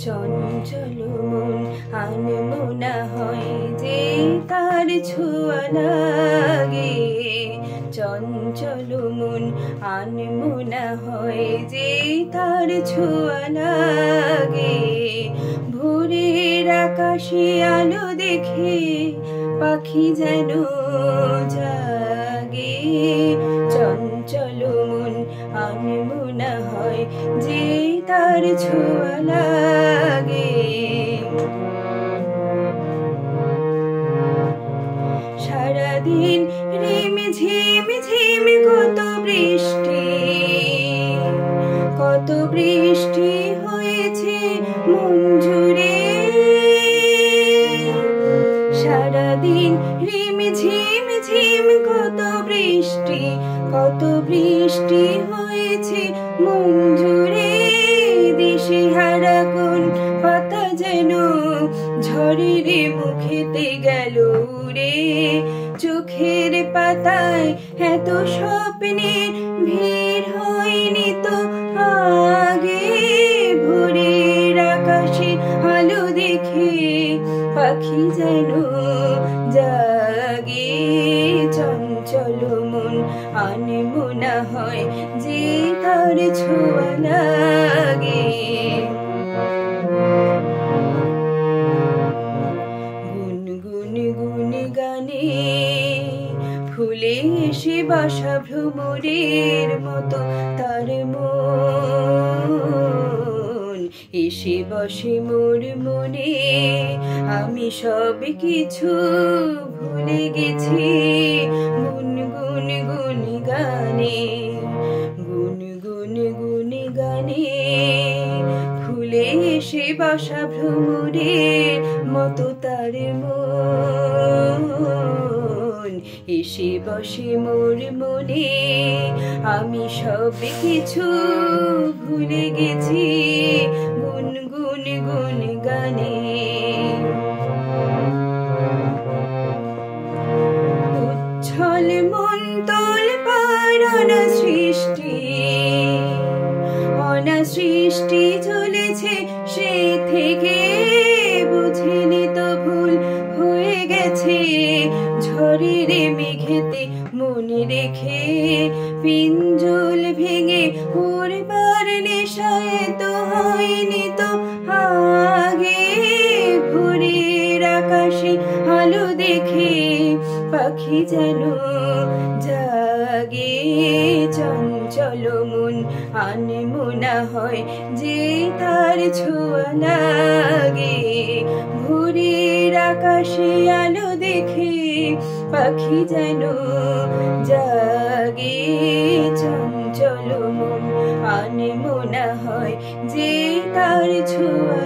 চঞ্চল মন আনমনা হয় যে তার ছোঁয়া লাগে। চঞ্চল মন আনমনা হয় যে তার ছোঁয়া লাগে। ভোরের আকাশে আলো দেখে পাখি যেন জাগে। চঞ্চল মন আনমনা হয় যে তার ছোঁয়া লাগে। সারাদিন রিমঝিম ঝিম কত বৃষ্টি, কত বৃষ্টি হয়েছে মন জুড়ে। সারাদিন রিমঝিম ঝিম কত বৃষ্টি, কত বৃষ্টি হয়েছে মন জুড়ে। দিশেহারা কোন পাতা যেন ঝড়ের মুখেতে গেল উড়ে। চোখের পাতায় এত স্বপ্নের ভিড় হয়নি তো আগে। ভোরের আকাশে আলো দেখে পাখি যেন জাগে। চঞ্চল মন আনমনা হয় যে তার ছোঁয়া লাগে। গুনগুন গুন গানে ফুলে এসে বাসা ভ্রমরের মতো তার মন এসে বসে মোর মনে। আমি সব কিছু ভুলে গেছি গুনগুন গুন গানে। গুনগুন গুন গানে ফুলে এসে বাসা ভ্রমরের মতো তার মন এসে বসে মোর মনে। আমি সব কিছু ভুলে গেছি গুনগুন গুন গানে। উচ্ছল মন তোলপাড় অনাসৃষ্টি, অনাসৃষ্টি চলেছে সেই থেকে। বুঝিনি তো ভুল হয়ে গেছে ঝড়ের মেঘেতে মনে রেখে। পিঞ্জল ভেঙে উড়বার নেশায় তো হয়নি তো আগে। ভোরের আকাশে আলো দেখে পাখি যেন জাগে। চঞ্চল মন আনমনা হয় যে তার ছোঁয়া লাগে। ভোরের আকাশে আলো দেখে পাখি যেন জাগে। চঞ্চল মন আনমনা হয় যে তার ছোঁয়া